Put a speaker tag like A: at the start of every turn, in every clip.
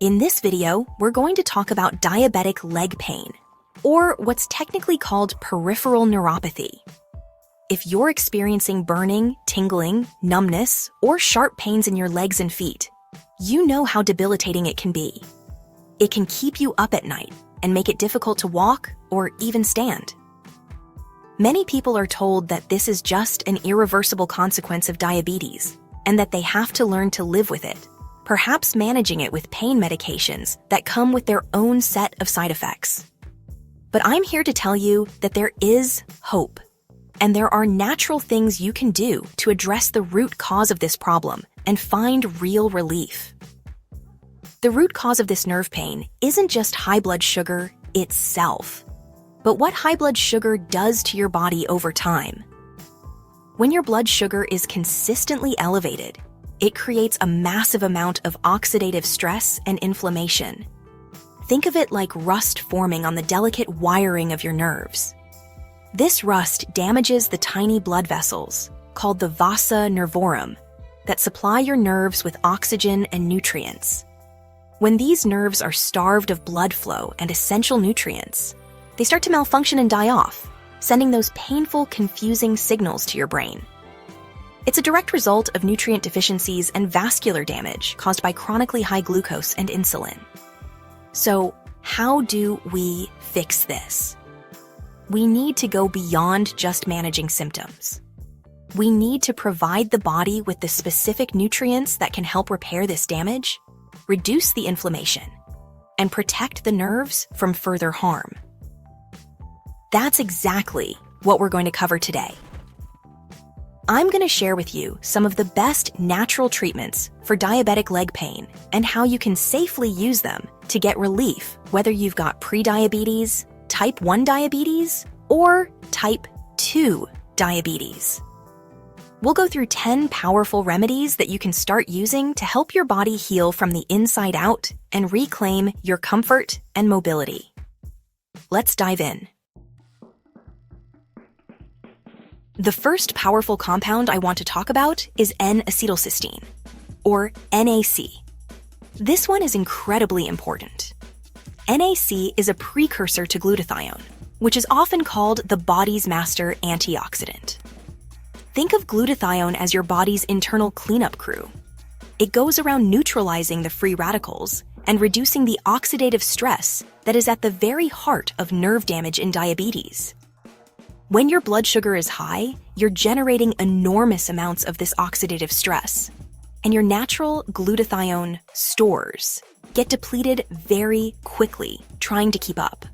A: In this video, we're going to talk about diabetic leg pain, or what's technically called peripheral neuropathy. If you're experiencing burning, tingling, numbness, or sharp pains in your legs and feet, you know how debilitating it can be. It can keep you up at night and make it difficult to walk or even stand. Many people are told that this is just an irreversible consequence of diabetes and that they have to learn to live with it, perhaps managing it with pain medications that come with their own set of side effects. But I'm here to tell you that there is hope, and there are natural things you can do to address the root cause of this problem and find real relief. The root cause of this nerve pain isn't just high blood sugar itself, but what high blood sugar does to your body over time. When your blood sugar is consistently elevated, it creates a massive amount of oxidative stress and inflammation. Think of it like rust forming on the delicate wiring of your nerves. This rust damages the tiny blood vessels, called the vasa nervorum, that supply your nerves with oxygen and nutrients. When these nerves are starved of blood flow and essential nutrients, they start to malfunction and die off, sending those painful, confusing signals to your brain. It's a direct result of nutrient deficiencies and vascular damage caused by chronically high glucose and insulin. So, how do we fix this? We need to go beyond just managing symptoms. We need to provide the body with the specific nutrients that can help repair this damage, reduce the inflammation, and protect the nerves from further harm. That's exactly what we're going to cover today. I'm going to share with you some of the best natural treatments for diabetic leg pain and how you can safely use them to get relief, whether you've got prediabetes, type 1 diabetes, or type 2 diabetes. We'll go through 10 powerful remedies that you can start using to help your body heal from the inside out and reclaim your comfort and mobility. Let's dive in. The first powerful compound I want to talk about is N-acetylcysteine, or NAC. This one is incredibly important. NAC is a precursor to glutathione, which is often called the body's master antioxidant. Think of glutathione as your body's internal cleanup crew. It goes around neutralizing the free radicals and reducing the oxidative stress that is at the very heart of nerve damage in diabetes. When your blood sugar is high, you're generating enormous amounts of this oxidative stress, and your natural glutathione stores get depleted very quickly, trying to keep up.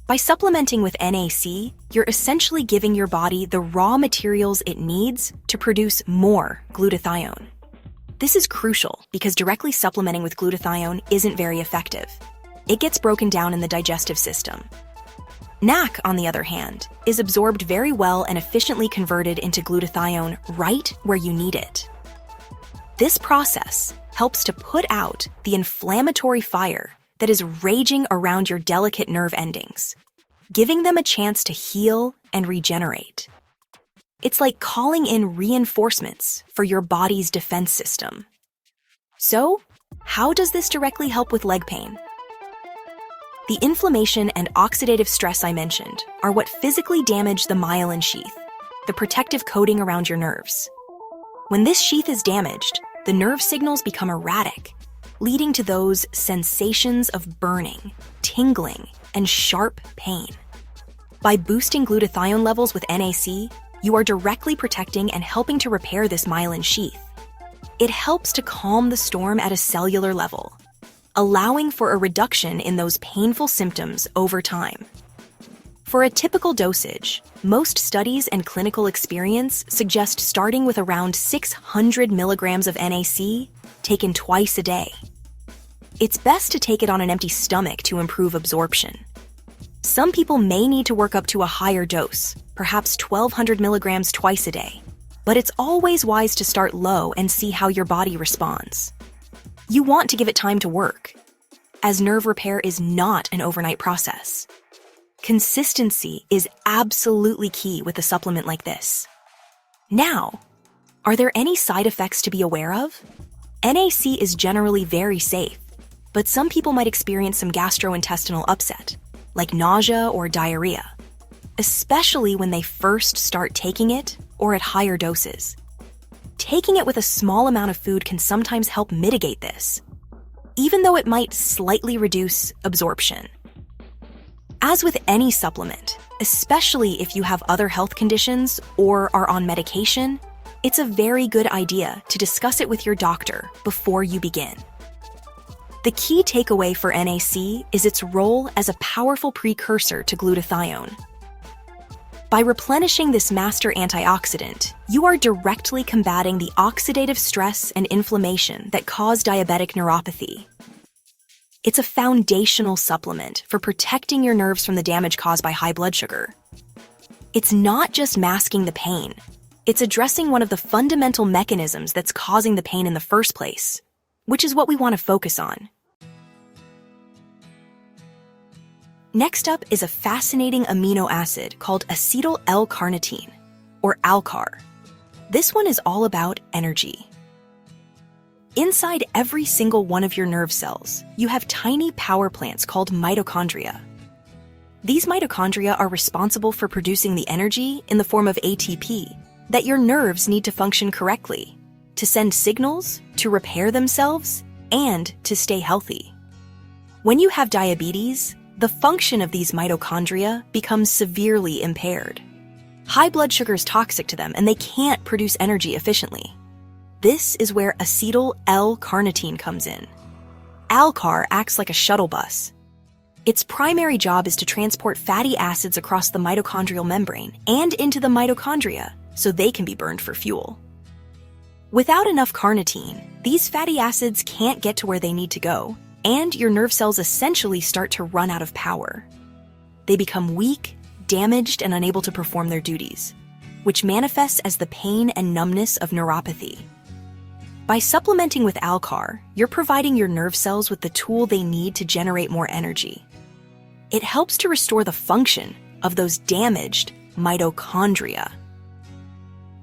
A: By supplementing with NAC, you're essentially giving your body the raw materials it needs to produce more glutathione. This is crucial because directly supplementing with glutathione isn't very effective. It gets broken down in the digestive system. NAC, on the other hand, is absorbed very well and efficiently converted into glutathione right where you need it. This process helps to put out the inflammatory fire that is raging around your delicate nerve endings, giving them a chance to heal and regenerate. It's like calling in reinforcements for your body's defense system. So, how does this directly help with leg pain? The inflammation and oxidative stress I mentioned are what physically damage the myelin sheath, the protective coating around your nerves. When this sheath is damaged, the nerve signals become erratic, leading to those sensations of burning, tingling, and sharp pain. By boosting glutathione levels with NAC, you are directly protecting and helping to repair this myelin sheath. It helps to calm the storm at a cellular level, allowing for a reduction in those painful symptoms over time. For a typical dosage, most studies and clinical experience suggest starting with around 600 milligrams of NAC, taken twice a day. It's best to take it on an empty stomach to improve absorption. Some people may need to work up to a higher dose, perhaps 1,200 milligrams twice a day, but it's always wise to start low and see how your body responds. You want to give it time to work, as nerve repair is not an overnight process. Consistency is absolutely key with a supplement like this. Now, are there any side effects to be aware of? NAC is generally very safe, but some people might experience some gastrointestinal upset, like nausea or diarrhea, especially when they first start taking it or at higher doses. Taking it with a small amount of food can sometimes help mitigate this, even though it might slightly reduce absorption. As with any supplement, especially if you have other health conditions or are on medication, it's a very good idea to discuss it with your doctor before you begin. The key takeaway for NAC is its role as a powerful precursor to glutathione. By replenishing this master antioxidant, you are directly combating the oxidative stress and inflammation that cause diabetic neuropathy. It's a foundational supplement for protecting your nerves from the damage caused by high blood sugar. It's not just masking the pain, it's addressing one of the fundamental mechanisms that's causing the pain in the first place, which is what we want to focus on. Next up is a fascinating amino acid called acetyl L-carnitine, or ALCAR. This one is all about energy. Inside every single one of your nerve cells, you have tiny power plants called mitochondria. These mitochondria are responsible for producing the energy in the form of ATP that your nerves need to function correctly, to send signals, to repair themselves, and to stay healthy. When you have diabetes, the function of these mitochondria becomes severely impaired. High blood sugar is toxic to them and they can't produce energy efficiently. This is where acetyl L-carnitine comes in. ALCAR acts like a shuttle bus. Its primary job is to transport fatty acids across the mitochondrial membrane and into the mitochondria so they can be burned for fuel. Without enough carnitine, these fatty acids can't get to where they need to go, and your nerve cells essentially start to run out of power. They become weak, damaged, and unable to perform their duties, which manifests as the pain and numbness of neuropathy. By supplementing with ALCAR, you're providing your nerve cells with the tool they need to generate more energy. It helps to restore the function of those damaged mitochondria.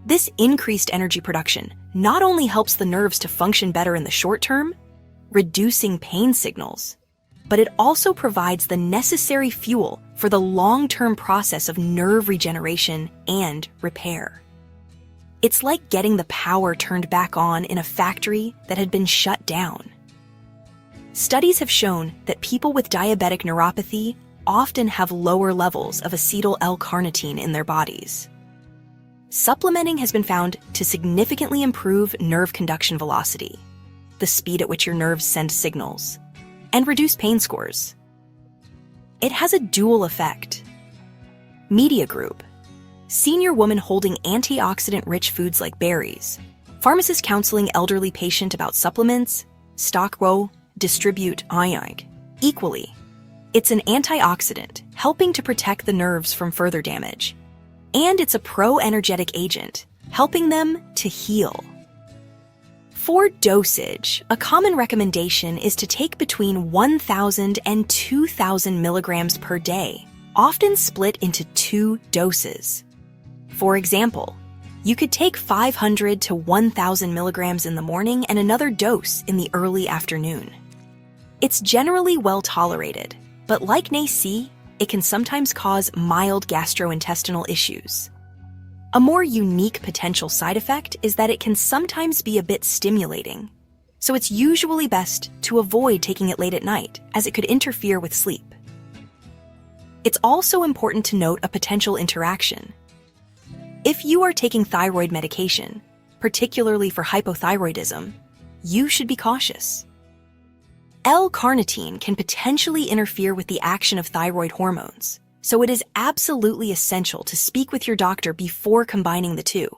A: This increased energy production not only helps the nerves to function better in the short term, reducing pain signals, but it also provides the necessary fuel for the long-term process of nerve regeneration and repair. It's like getting the power turned back on in a factory that had been shut down. Studies have shown that people with diabetic neuropathy often have lower levels of acetyl L-carnitine in their bodies. Supplementing has been found to significantly improve nerve conduction velocity, the speed at which your nerves send signals, and reduce pain scores. It has a dual effect. Media Group, senior woman holding antioxidant-rich foods like berries, pharmacist counseling elderly patient about supplements, stock row, distribute iog. Equally, it's an antioxidant helping to protect the nerves from further damage, and it's a pro-energetic agent helping them to heal. For dosage, a common recommendation is to take between 1,000 and 2,000 milligrams per day, often split into 2 doses. For example, you could take 500 to 1,000 milligrams in the morning and another dose in the early afternoon. It's generally well tolerated, but like NAC, it can sometimes cause mild gastrointestinal issues. A more unique potential side effect is that it can sometimes be a bit stimulating, so it's usually best to avoid taking it late at night, as it could interfere with sleep. It's also important to note a potential interaction. If you are taking thyroid medication, particularly for hypothyroidism, you should be cautious. L-carnitine can potentially interfere with the action of thyroid hormones, so it is absolutely essential to speak with your doctor before combining the two.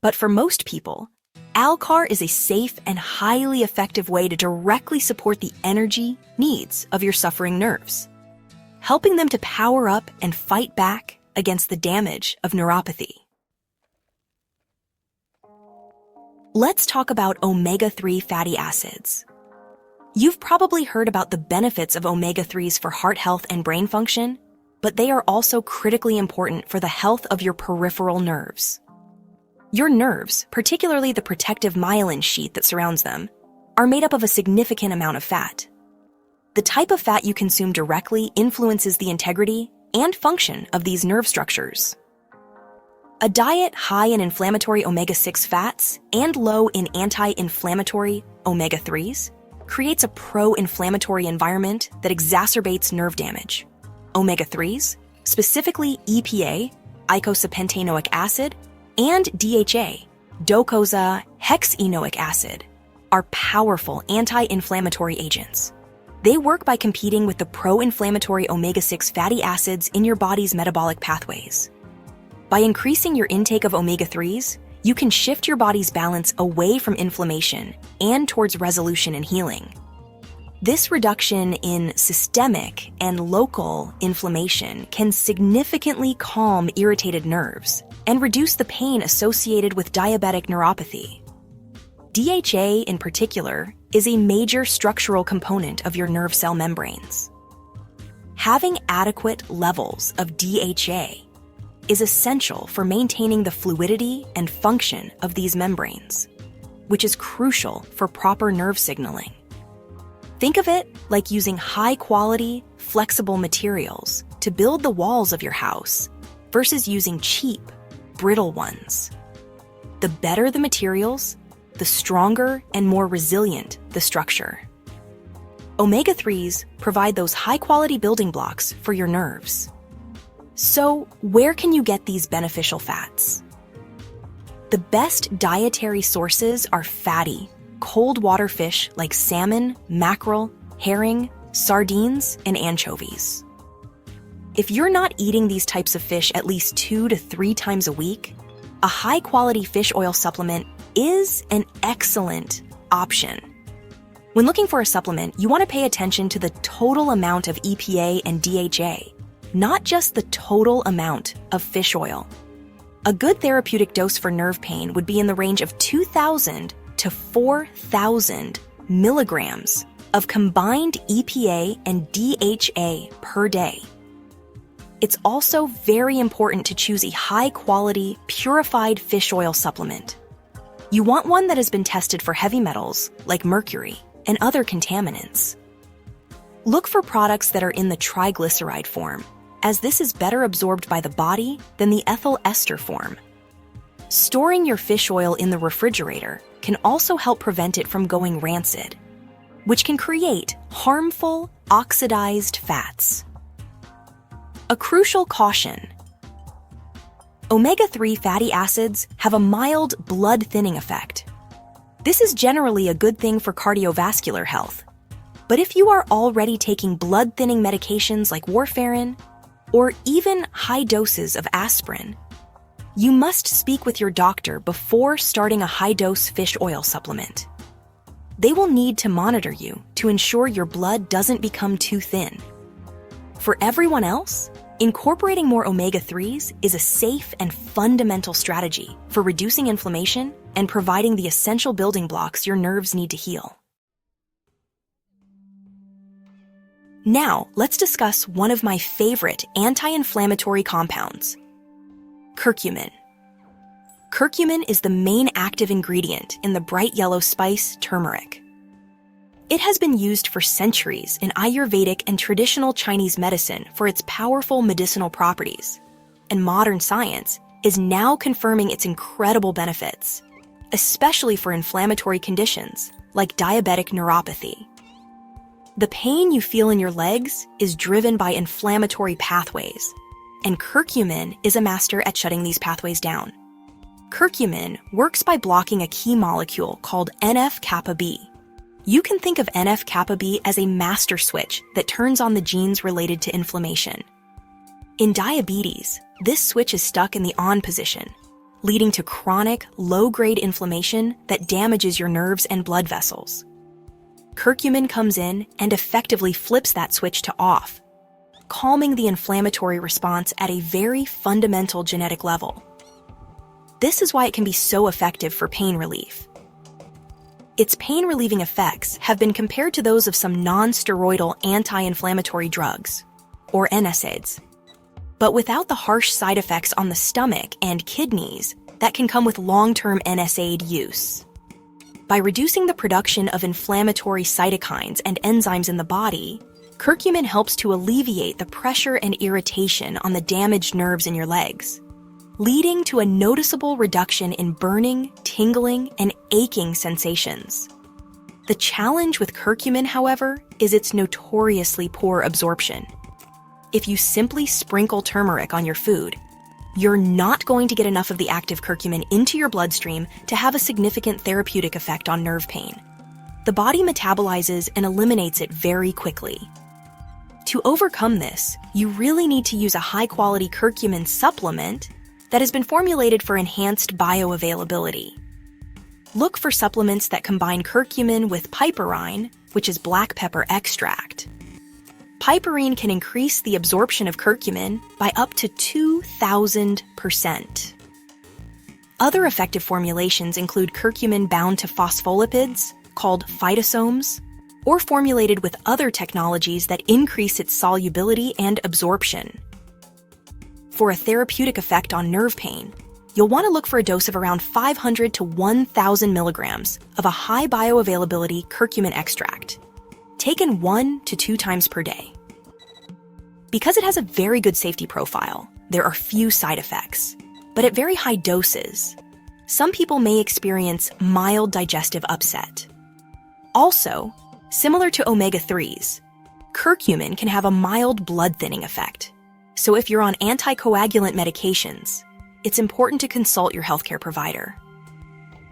A: But for most people, ALCAR is a safe and highly effective way to directly support the energy needs of your suffering nerves, helping them to power up and fight back against the damage of neuropathy. Let's talk about omega-3 fatty acids. You've probably heard about the benefits of omega-3s for heart health and brain function, but they are also critically important for the health of your peripheral nerves. Your nerves, particularly the protective myelin sheath that surrounds them, are made up of a significant amount of fat, The type of fat you consume directly influences the integrity and function of these nerve structures. A diet high in inflammatory omega-6 fats and low in anti-inflammatory omega-3s creates a pro-inflammatory environment that exacerbates nerve damage. Omega-3s, specifically EPA, eicosapentaenoic acid, and DHA, docosahexaenoic acid, are powerful anti-inflammatory agents. They work by competing with the pro-inflammatory omega-6 fatty acids in your body's metabolic pathways. By increasing your intake of omega-3s, you can shift your body's balance away from inflammation and towards resolution and healing. This reduction in systemic and local inflammation can significantly calm irritated nerves and reduce the pain associated with diabetic neuropathy. DHA, in particular, is a major structural component of your nerve cell membranes. Having adequate levels of DHA is essential for maintaining the fluidity and function of these membranes, which is crucial for proper nerve signaling. Think of it like using high-quality, flexible materials to build the walls of your house versus using cheap, brittle ones. The better the materials, the stronger and more resilient the structure. Omega-3s provide those high-quality building blocks for your nerves. So, where can you get these beneficial fats? The best dietary sources are fatty, cold water fish like salmon, mackerel, herring, sardines, and anchovies. If you're not eating these types of fish at least 2 to 3 times a week, a high-quality fish oil supplement is an excellent option. When looking for a supplement, you want to pay attention to the total amount of EPA and DHA, not just the total amount of fish oil. A good therapeutic dose for nerve pain would be in the range of 2,000 to 4,000 milligrams of combined EPA and DHA per day. It's also very important to choose a high-quality, purified fish oil supplement. You want one that has been tested for heavy metals like mercury and other contaminants. Look for products that are in the triglyceride form, as this is better absorbed by the body than the ethyl ester form. Storing your fish oil in the refrigerator can also help prevent it from going rancid, which can create harmful oxidized fats. A crucial caution: omega-3 fatty acids have a mild blood-thinning effect. This is generally a good thing for cardiovascular health. But if you are already taking blood-thinning medications like warfarin, or even high doses of aspirin, you must speak with your doctor before starting a high-dose fish oil supplement. They will need to monitor you to ensure your blood doesn't become too thin. For everyone else, incorporating more omega-3s is a safe and fundamental strategy for reducing inflammation and providing the essential building blocks your nerves need to heal. Now, let's discuss one of my favorite anti-inflammatory compounds, curcumin. Curcumin is the main active ingredient in the bright yellow spice turmeric. It has been used for centuries in Ayurvedic and traditional Chinese medicine for its powerful medicinal properties, and modern science is now confirming its incredible benefits, especially for inflammatory conditions like diabetic neuropathy. The pain you feel in your legs is driven by inflammatory pathways, and curcumin is a master at shutting these pathways down. Curcumin works by blocking a key molecule called NF-kappa B. You can think of NF-kappa B as a master switch that turns on the genes related to inflammation. In diabetes, this switch is stuck in the on position, leading to chronic, low-grade inflammation that damages your nerves and blood vessels. Curcumin comes in and effectively flips that switch to off, calming the inflammatory response at a very fundamental genetic level. This is why it can be so effective for pain relief. Its pain-relieving effects have been compared to those of some non-steroidal anti-inflammatory drugs, or NSAIDs, but without the harsh side effects on the stomach and kidneys that can come with long-term NSAID use. By reducing the production of inflammatory cytokines and enzymes in the body, curcumin helps to alleviate the pressure and irritation on the damaged nerves in your legs, leading to a noticeable reduction in burning, tingling, and aching sensations. The challenge with curcumin, however, is its notoriously poor absorption. If you simply sprinkle turmeric on your food, you're not going to get enough of the active curcumin into your bloodstream to have a significant therapeutic effect on nerve pain. The body metabolizes and eliminates it very quickly. To overcome this, you really need to use a high-quality curcumin supplement that has been formulated for enhanced bioavailability. Look for supplements that combine curcumin with piperine, which is black pepper extract. Piperine can increase the absorption of curcumin by up to 2,000%. Other effective formulations include curcumin bound to phospholipids, called phytosomes, or formulated with other technologies that increase its solubility and absorption. For a therapeutic effect on nerve pain, you'll want to look for a dose of around 500 to 1,000 milligrams of a high bioavailability curcumin extract, taken 1 to 2 times per day. Because it has a very good safety profile, there are few side effects, but at very high doses, some people may experience mild digestive upset. Also, similar to omega-3s, curcumin can have a mild blood thinning effect. So if you're on anticoagulant medications, it's important to consult your healthcare provider.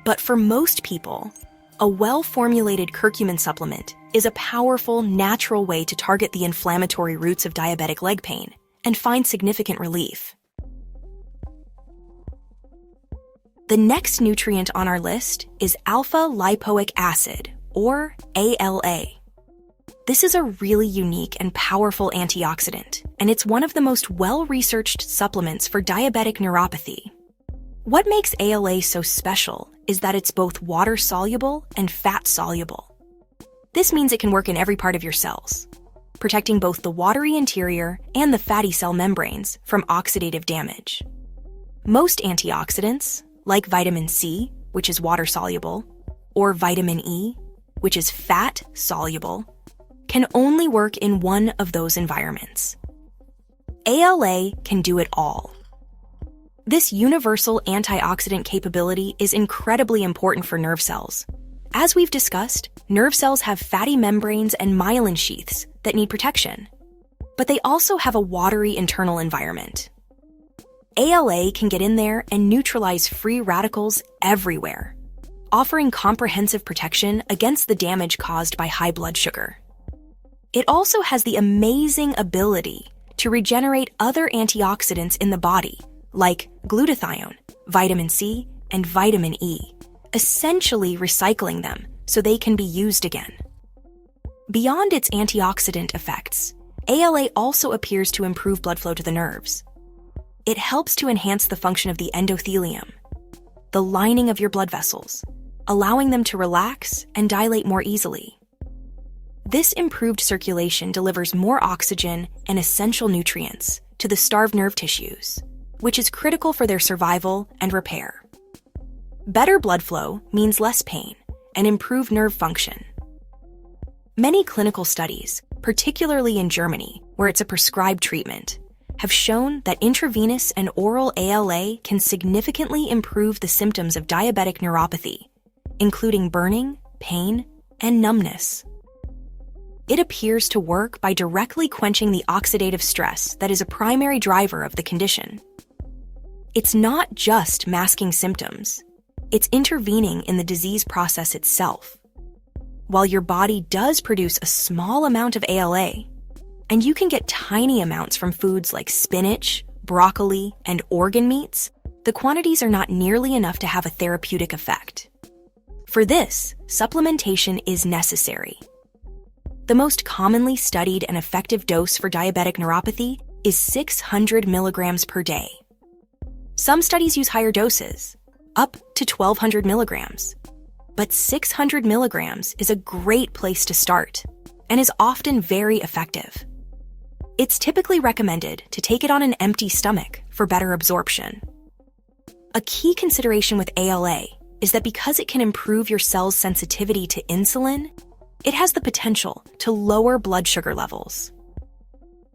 A: But for most people, a well-formulated curcumin supplement is a powerful, natural way to target the inflammatory roots of diabetic leg pain and find significant relief. The next nutrient on our list is alpha lipoic acid, or ALA. This is a really unique and powerful antioxidant, and it's one of the most well-researched supplements for diabetic neuropathy. What makes ALA so special is that it's both water-soluble and fat-soluble. This means it can work in every part of your cells, protecting both the watery interior and the fatty cell membranes from oxidative damage. Most antioxidants, like vitamin C, which is water-soluble, or vitamin E, which is fat-soluble, can only work in one of those environments. ALA can do it all. This universal antioxidant capability is incredibly important for nerve cells. As we've discussed, nerve cells have fatty membranes and myelin sheaths that need protection, but they also have a watery internal environment. ALA can get in there and neutralize free radicals everywhere, offering comprehensive protection against the damage caused by high blood sugar. It also has the amazing ability to regenerate other antioxidants in the body, like glutathione, vitamin C, and vitamin E, essentially recycling them so they can be used again. Beyond its antioxidant effects, ALA also appears to improve blood flow to the nerves. It helps to enhance the function of the endothelium, the lining of your blood vessels, allowing them to relax and dilate more easily. This improved circulation delivers more oxygen and essential nutrients to the starved nerve tissues, which is critical for their survival and repair. Better blood flow means less pain and improved nerve function. Many clinical studies, particularly in Germany, where it's a prescribed treatment, have shown that intravenous and oral ALA can significantly improve the symptoms of diabetic neuropathy, including burning, pain, and numbness. It appears to work by directly quenching the oxidative stress that is a primary driver of the condition. It's not just masking symptoms, it's intervening in the disease process itself. While your body does produce a small amount of ALA, and you can get tiny amounts from foods like spinach, broccoli, and organ meats, the quantities are not nearly enough to have a therapeutic effect. For this, supplementation is necessary. The most commonly studied and effective dose for diabetic neuropathy is 600 milligrams per day. Some studies use higher doses, up to 1,200 milligrams. But 600 milligrams is a great place to start and is often very effective. It's typically recommended to take it on an empty stomach for better absorption. A key consideration with ALA is that because it can improve your cell's sensitivity to insulin, it has the potential to lower blood sugar levels.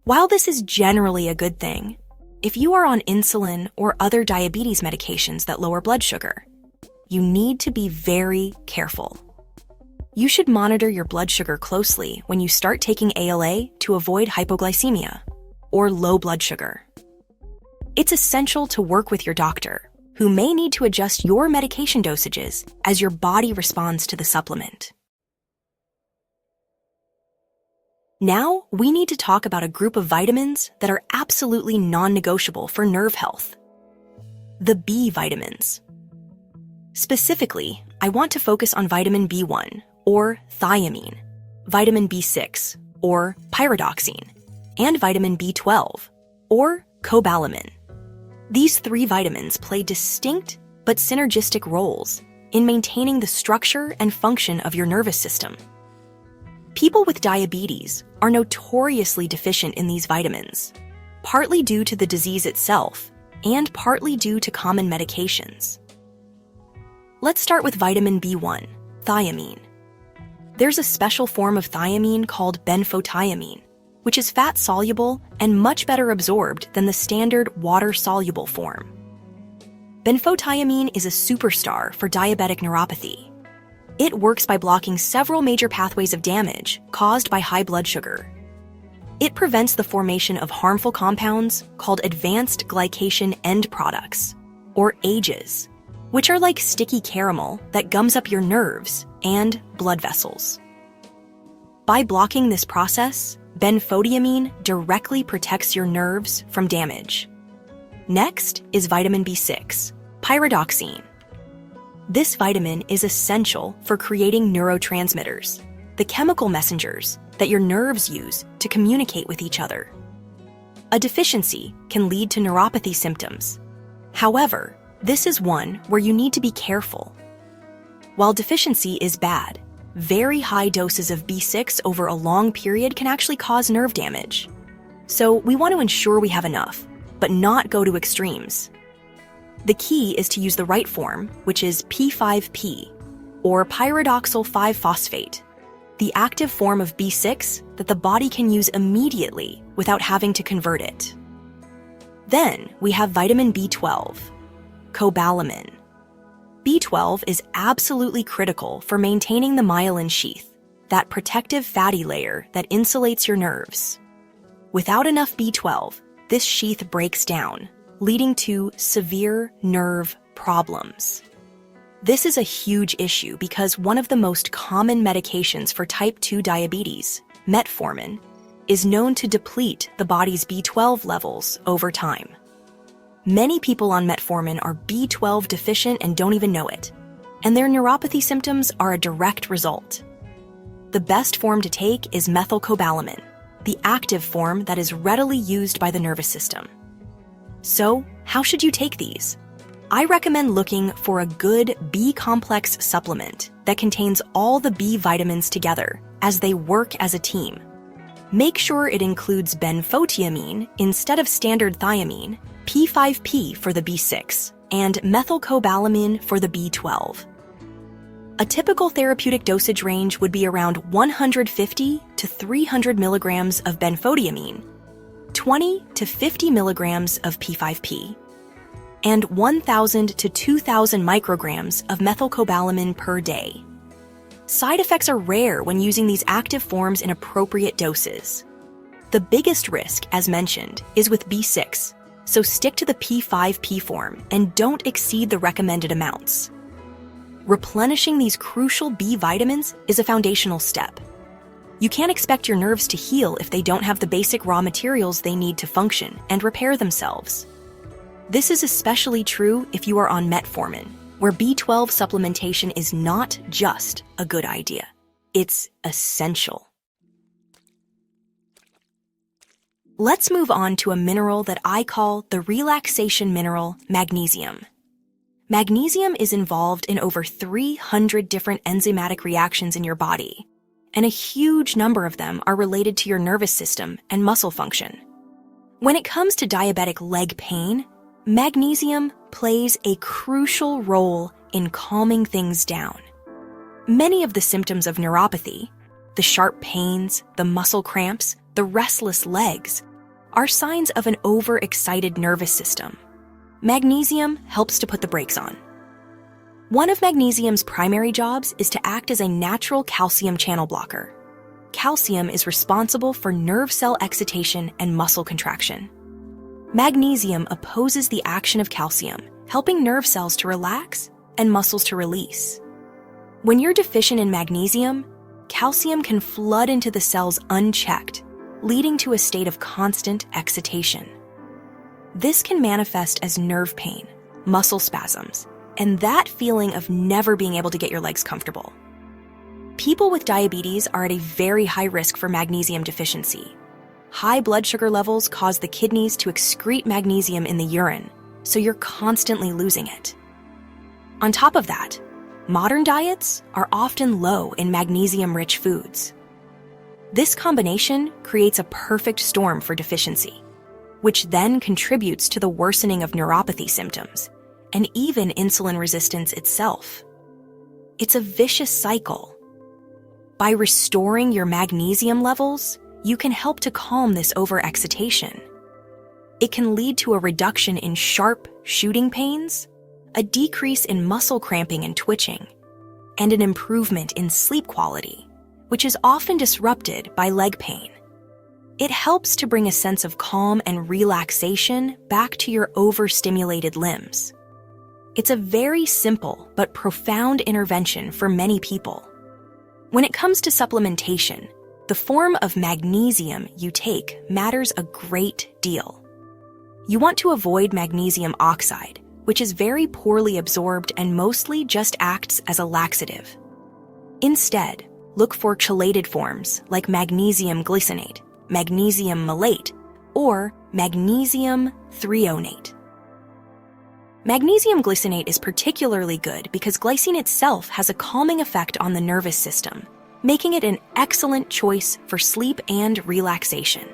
A: While this is generally a good thing, if you are on insulin or other diabetes medications that lower blood sugar, you need to be very careful. You should monitor your blood sugar closely when you start taking ALA to avoid hypoglycemia or low blood sugar. It's essential to work with your doctor, who may need to adjust your medication dosages as your body responds to the supplement. Now, we need to talk about a group of vitamins that are absolutely non-negotiable for nerve health. The B vitamins. Specifically, I want to focus on vitamin B1, or thiamine, vitamin B6, or pyridoxine, and vitamin B12, or cobalamin. These three vitamins play distinct but synergistic roles in maintaining the structure and function of your nervous system. People with diabetes are notoriously deficient in these vitamins, partly due to the disease itself and partly due to common medications. Let's start with vitamin B1, thiamine. There's a special form of thiamine called benfotiamine, which is fat-soluble and much better absorbed than the standard water-soluble form. Benfotiamine is a superstar for diabetic neuropathy. It works by blocking several major pathways of damage caused by high blood sugar. It prevents the formation of harmful compounds called advanced glycation end products, or AGEs, which are like sticky caramel that gums up your nerves and blood vessels. By blocking this process, benfotiamine directly protects your nerves from damage. Next is vitamin B6, pyridoxine. This vitamin is essential for creating neurotransmitters, the chemical messengers that your nerves use to communicate with each other. A deficiency can lead to neuropathy symptoms. However, this is one where you need to be careful. While deficiency is bad, very high doses of B6 over a long period can actually cause nerve damage. So we want to ensure we have enough, but not go to extremes. The key is to use the right form, which is P5P, or pyridoxal 5-phosphate, the active form of B6 that the body can use immediately without having to convert it. Then we have vitamin B12, cobalamin. B12 is absolutely critical for maintaining the myelin sheath, that protective fatty layer that insulates your nerves. Without enough B12, this sheath breaks down, leading to severe nerve problems. This is a huge issue because one of the most common medications for type 2 diabetes, metformin, is known to deplete the body's B12 levels over time. Many people on metformin are B12 deficient and don't even know it, and their neuropathy symptoms are a direct result. The best form to take is methylcobalamin, the active form that is readily used by the nervous system. So, how should you take these? I recommend looking for a good B-complex supplement that contains all the B vitamins together as they work as a team. Make sure it includes benfotiamine instead of standard thiamine, P5P for the B6, and methylcobalamin for the B12. A typical therapeutic dosage range would be around 150 to 300 milligrams of benfotiamine, 20 to 50 milligrams of P5P, and 1,000 to 2,000 micrograms of methylcobalamin per day. Side effects are rare when using these active forms in appropriate doses. The biggest risk, as mentioned, is with B6, so stick to the P5P form and don't exceed the recommended amounts. Replenishing these crucial B vitamins is a foundational step. You can't expect your nerves to heal if they don't have the basic raw materials they need to function and repair themselves. This is especially true if you are on metformin, where B12 supplementation is not just a good idea. It's essential. Let's move on to a mineral that I call the relaxation mineral, magnesium. Magnesium is involved in over 300 different enzymatic reactions in your body, and a huge number of them are related to your nervous system and muscle function. When it comes to diabetic leg pain, magnesium plays a crucial role in calming things down. Many of the symptoms of neuropathy, the sharp pains, the muscle cramps, the restless legs, are signs of an overexcited nervous system. Magnesium helps to put the brakes on. One of magnesium's primary jobs is to act as a natural calcium channel blocker. Calcium is responsible for nerve cell excitation and muscle contraction. Magnesium opposes the action of calcium, helping nerve cells to relax and muscles to release. When you're deficient in magnesium, calcium can flood into the cells unchecked, leading to a state of constant excitation. This can manifest as nerve pain, muscle spasms, and that feeling of never being able to get your legs comfortable. People with diabetes are at a very high risk for magnesium deficiency. High blood sugar levels cause the kidneys to excrete magnesium in the urine, so you're constantly losing it. On top of that, modern diets are often low in magnesium-rich foods. This combination creates a perfect storm for deficiency, which then contributes to the worsening of neuropathy symptoms and even insulin resistance itself. It's a vicious cycle. By restoring your magnesium levels, you can help to calm this overexcitation. It can lead to a reduction in sharp, shooting pains, a decrease in muscle cramping and twitching, and an improvement in sleep quality, which is often disrupted by leg pain. It helps to bring a sense of calm and relaxation back to your overstimulated limbs. It's a very simple but profound intervention for many people. When it comes to supplementation, the form of magnesium you take matters a great deal. You want to avoid magnesium oxide, which is very poorly absorbed and mostly just acts as a laxative. Instead, look for chelated forms like magnesium glycinate, magnesium malate, or magnesium threonate. Magnesium glycinate is particularly good because glycine itself has a calming effect on the nervous system, making it an excellent choice for sleep and relaxation.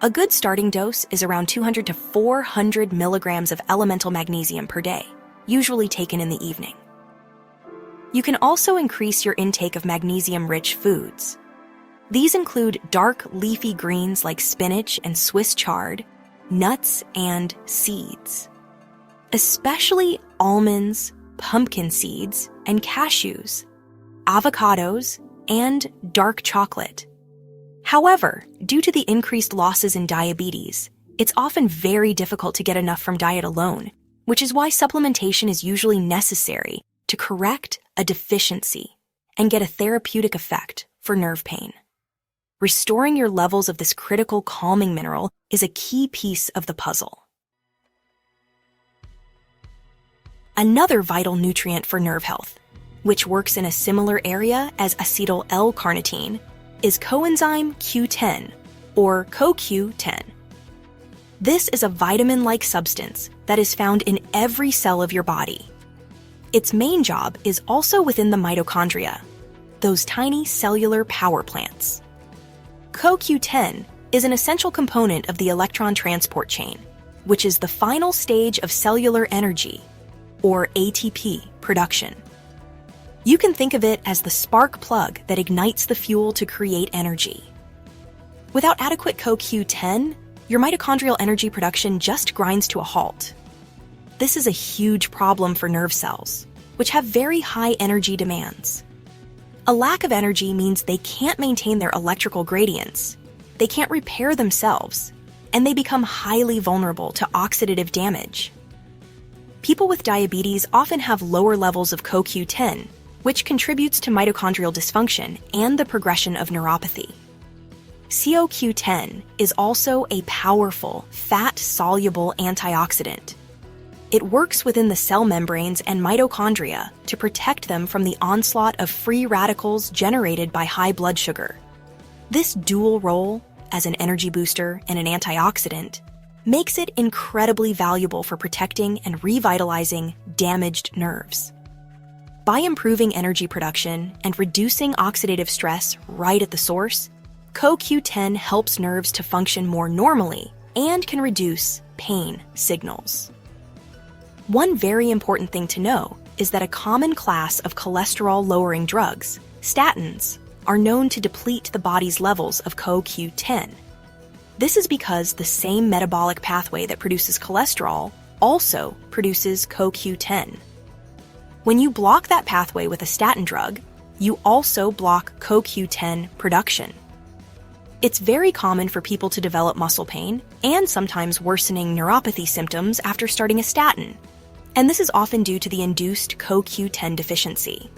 A: A good starting dose is around 200 to 400 milligrams of elemental magnesium per day, usually taken in the evening. You can also increase your intake of magnesium-rich foods. These include dark leafy greens like spinach and Swiss chard, nuts, and seeds. Especially almonds, pumpkin seeds, and cashews, avocados, and dark chocolate. However, due to the increased losses in diabetes, it's often very difficult to get enough from diet alone, which is why supplementation is usually necessary to correct a deficiency and get a therapeutic effect for nerve pain. Restoring your levels of this critical calming mineral is a key piece of the puzzle. Another vital nutrient for nerve health, which works in a similar area as acetyl L-carnitine, is coenzyme Q10, or CoQ10. This is a vitamin-like substance that is found in every cell of your body. Its main job is also within the mitochondria, those tiny cellular power plants. CoQ10 is an essential component of the electron transport chain, which is the final stage of cellular energy, or ATP, production. You can think of it as the spark plug that ignites the fuel to create energy. Without adequate CoQ10, your mitochondrial energy production just grinds to a halt. This is a huge problem for nerve cells, which have very high energy demands. A lack of energy means they can't maintain their electrical gradients, they can't repair themselves, and they become highly vulnerable to oxidative damage. People with diabetes often have lower levels of CoQ10, which contributes to mitochondrial dysfunction and the progression of neuropathy. CoQ10 is also a powerful, fat-soluble antioxidant. It works within the cell membranes and mitochondria to protect them from the onslaught of free radicals generated by high blood sugar. This dual role, as an energy booster and an antioxidant, makes it incredibly valuable for protecting and revitalizing damaged nerves. By improving energy production and reducing oxidative stress right at the source, CoQ10 helps nerves to function more normally and can reduce pain signals. One very important thing to know is that a common class of cholesterol-lowering drugs, statins, are known to deplete the body's levels of CoQ10. This is because the same metabolic pathway that produces cholesterol also produces CoQ10. When you block that pathway with a statin drug, you also block CoQ10 production. It's very common for people to develop muscle pain and sometimes worsening neuropathy symptoms after starting a statin, and this is often due to the induced CoQ10 deficiency.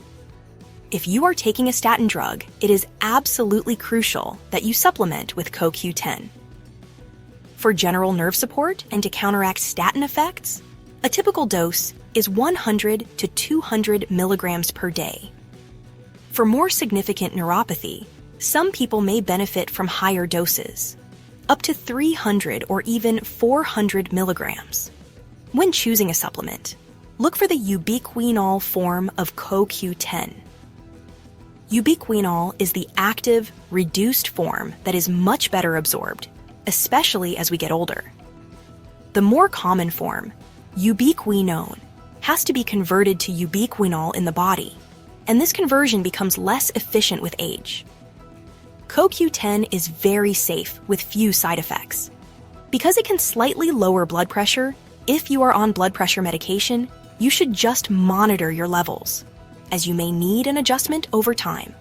A: If you are taking a statin drug, it is absolutely crucial that you supplement with CoQ10. For general nerve support and to counteract statin effects, a typical dose is 100 to 200 milligrams per day. For more significant neuropathy, some people may benefit from higher doses, up to 300 or even 400 milligrams. When choosing a supplement, look for the ubiquinol form of CoQ10. Ubiquinol is the active, reduced form that is much better absorbed, especially as we get older. The more common form, ubiquinone, has to be converted to ubiquinol in the body, and this conversion becomes less efficient with age. CoQ10 is very safe with few side effects. Because it can slightly lower blood pressure, if you are on blood pressure medication, you should just monitor your levels, as you may need an adjustment over time.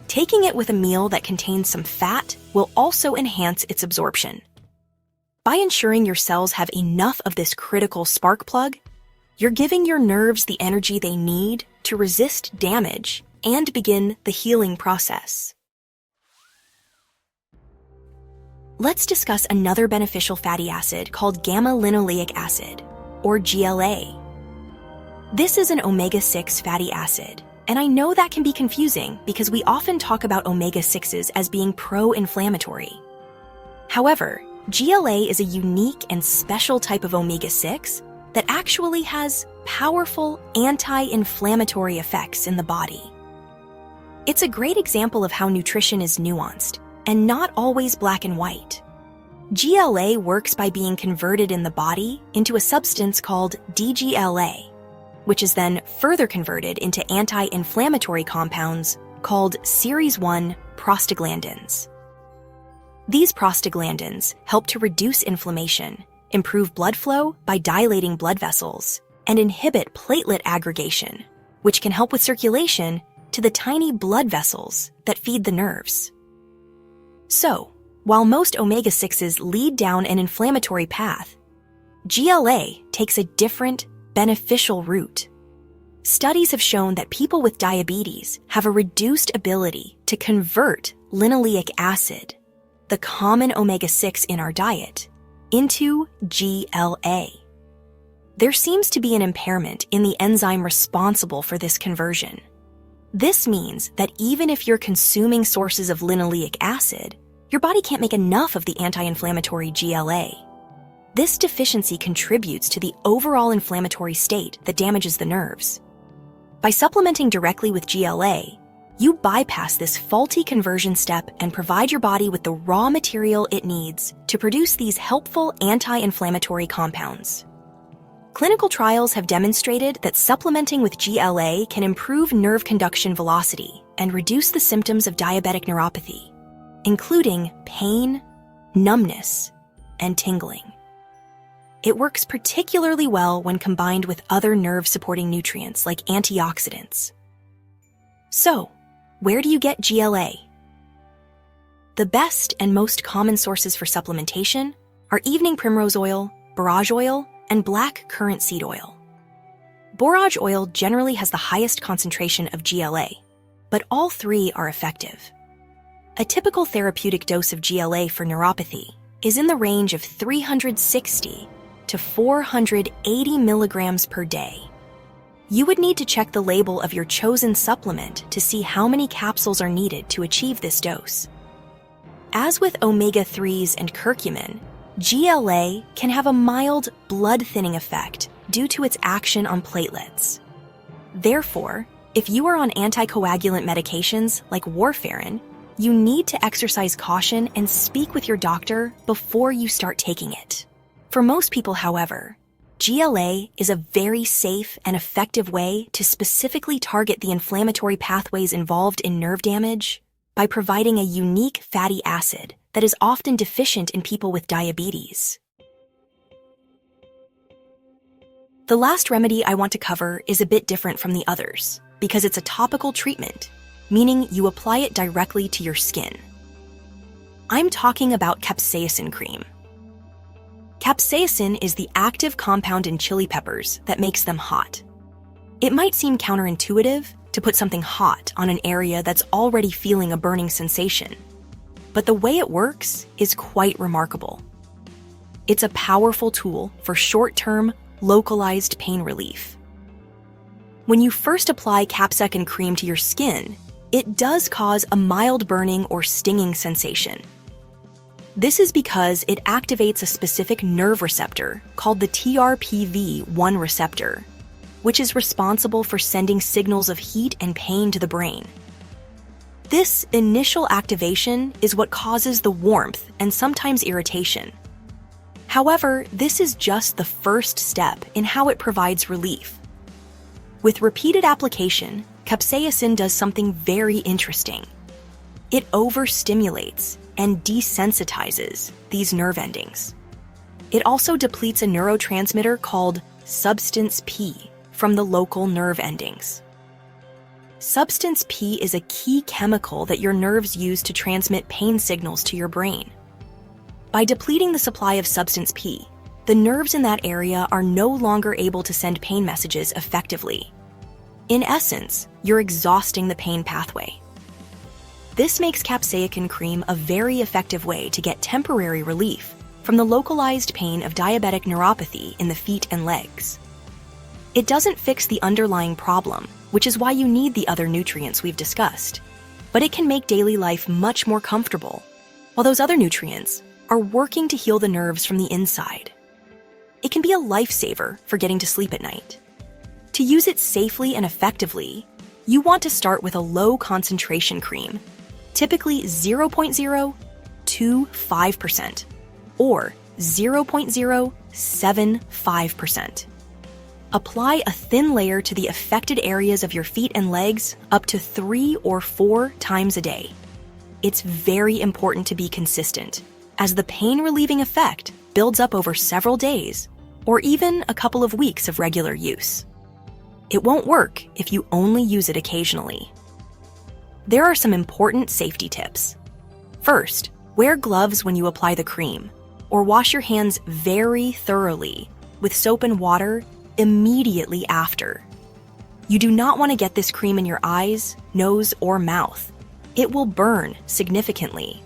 A: Taking it with a meal that contains some fat will also enhance its absorption. By ensuring your cells have enough of this critical spark plug, you're giving your nerves the energy they need to resist damage and begin the healing process. Let's discuss another beneficial fatty acid called gamma-linolenic acid, or GLA. This is an omega-6 fatty acid, and I know that can be confusing because we often talk about omega-6s as being pro-inflammatory. However, GLA is a unique and special type of omega-6 that actually has powerful anti-inflammatory effects in the body. It's a great example of how nutrition is nuanced and not always black and white. GLA works by being converted in the body into a substance called DGLA, which is then further converted into anti-inflammatory compounds called series 1 prostaglandins. These prostaglandins help to reduce inflammation, improve blood flow by dilating blood vessels, and inhibit platelet aggregation, which can help with circulation to the tiny blood vessels that feed the nerves. So, while most omega-6s lead down an inflammatory path, GLA takes a different, beneficial route. Studies have shown that people with diabetes have a reduced ability to convert linoleic acid, the common omega-6 in our diet, into GLA. There seems to be an impairment in the enzyme responsible for this conversion. This means that even if you're consuming sources of linoleic acid, your body can't make enough of the anti-inflammatory GLA. This deficiency contributes to the overall inflammatory state that damages the nerves. By supplementing directly with GLA, you bypass this faulty conversion step and provide your body with the raw material it needs to produce these helpful anti-inflammatory compounds. Clinical trials have demonstrated that supplementing with GLA can improve nerve conduction velocity and reduce the symptoms of diabetic neuropathy, including pain, numbness, and tingling. It works particularly well when combined with other nerve-supporting nutrients like antioxidants. So, where do you get GLA? The best and most common sources for supplementation are evening primrose oil, borage oil, and black currant seed oil. Borage oil generally has the highest concentration of GLA, but all three are effective. A typical therapeutic dose of GLA for neuropathy is in the range of 360 to 480 milligrams per day. You would need to check the label of your chosen supplement to see how many capsules are needed to achieve this dose. As with omega-3s and curcumin, GLA can have a mild blood-thinning effect due to its action on platelets. Therefore, if you are on anticoagulant medications like warfarin, you need to exercise caution and speak with your doctor before you start taking it. For most people, however, GLA is a very safe and effective way to specifically target the inflammatory pathways involved in nerve damage by providing a unique fatty acid that is often deficient in people with diabetes. The last remedy I want to cover is a bit different from the others because it's a topical treatment, meaning you apply it directly to your skin. I'm talking about capsaicin cream. Capsaicin is the active compound in chili peppers that makes them hot. It might seem counterintuitive to put something hot on an area that's already feeling a burning sensation, but the way it works is quite remarkable. It's a powerful tool for short-term, localized pain relief. When you first apply capsaicin cream to your skin, it does cause a mild burning or stinging sensation. This is because it activates a specific nerve receptor called the TRPV1 receptor, which is responsible for sending signals of heat and pain to the brain. This initial activation is what causes the warmth and sometimes irritation. However, this is just the first step in how it provides relief. With repeated application, capsaicin does something very interesting. It overstimulates and desensitizes these nerve endings. It also depletes a neurotransmitter called substance P from the local nerve endings. Substance P is a key chemical that your nerves use to transmit pain signals to your brain. By depleting the supply of substance P, the nerves in that area are no longer able to send pain messages effectively. In essence, you're exhausting the pain pathway. This makes capsaicin cream a very effective way to get temporary relief from the localized pain of diabetic neuropathy in the feet and legs. It doesn't fix the underlying problem, which is why you need the other nutrients we've discussed, but it can make daily life much more comfortable, while those other nutrients are working to heal the nerves from the inside. It can be a lifesaver for getting to sleep at night. To use it safely and effectively, you want to start with a low concentration cream, typically 0.0 to 5%, or 0.075%. Apply a thin layer to the affected areas of your feet and legs up to 3 or 4 times a day. It's very important to be consistent, as the pain-relieving effect builds up over several days or even a couple of weeks of regular use. It won't work if you only use it occasionally. There are some important safety tips. First, wear gloves when you apply the cream, or wash your hands very thoroughly with soap and water immediately after. You do not want to get this cream in your eyes, nose, or mouth. It will burn significantly.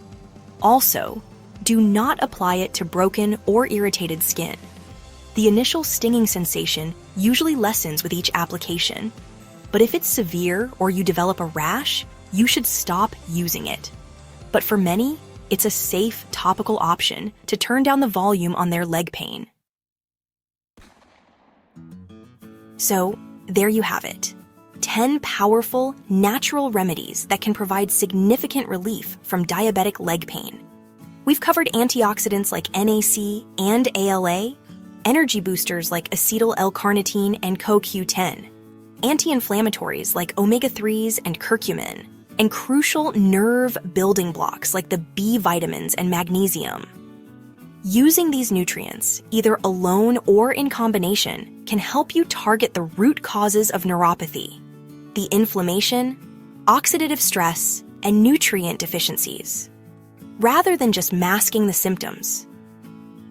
A: Also, do not apply it to broken or irritated skin. The initial stinging sensation usually lessens with each application, but if it's severe or you develop a rash, you should stop using it. But for many, it's a safe topical option to turn down the volume on their leg pain. So, there you have it. 10 powerful, natural remedies that can provide significant relief from diabetic leg pain. We've covered antioxidants like NAC and ALA, energy boosters like acetyl L-carnitine and CoQ10, anti-inflammatories like omega-3s and curcumin, and crucial nerve building blocks like the B vitamins and magnesium. Using these nutrients, either alone or in combination, can help you target the root causes of neuropathy, the inflammation, oxidative stress, and nutrient deficiencies, rather than just masking the symptoms.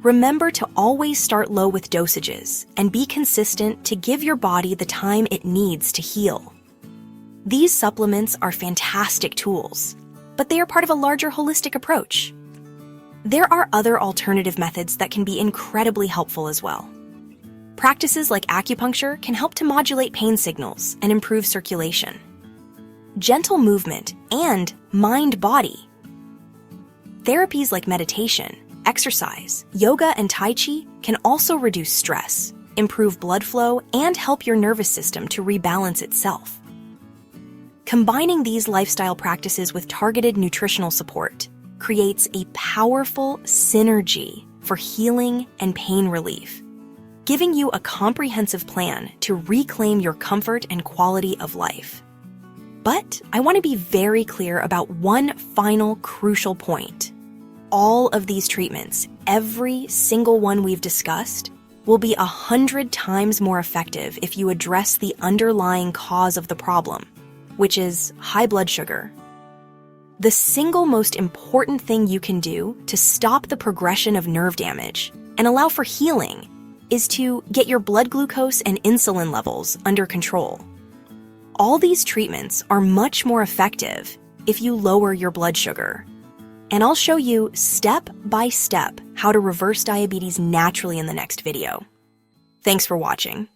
A: Remember to always start low with dosages and be consistent to give your body the time it needs to heal. These supplements are fantastic tools, but they are part of a larger holistic approach. There are other alternative methods that can be incredibly helpful as well. Practices like acupuncture can help to modulate pain signals and improve circulation. Gentle movement and mind-body. Therapies like meditation, exercise, yoga, and Tai Chi can also reduce stress, improve blood flow, and help your nervous system to rebalance itself. Combining these lifestyle practices with targeted nutritional support creates a powerful synergy for healing and pain relief, giving you a comprehensive plan to reclaim your comfort and quality of life. But I want to be very clear about one final crucial point. All of these treatments, every single one we've discussed, will be 100 times more effective if you address the underlying cause of the problem, which is high blood sugar. The single most important thing you can do to stop the progression of nerve damage and allow for healing is to get your blood glucose and insulin levels under control. All these treatments are much more effective if you lower your blood sugar. And I'll show you step by step how to reverse diabetes naturally in the next video. Thanks for watching.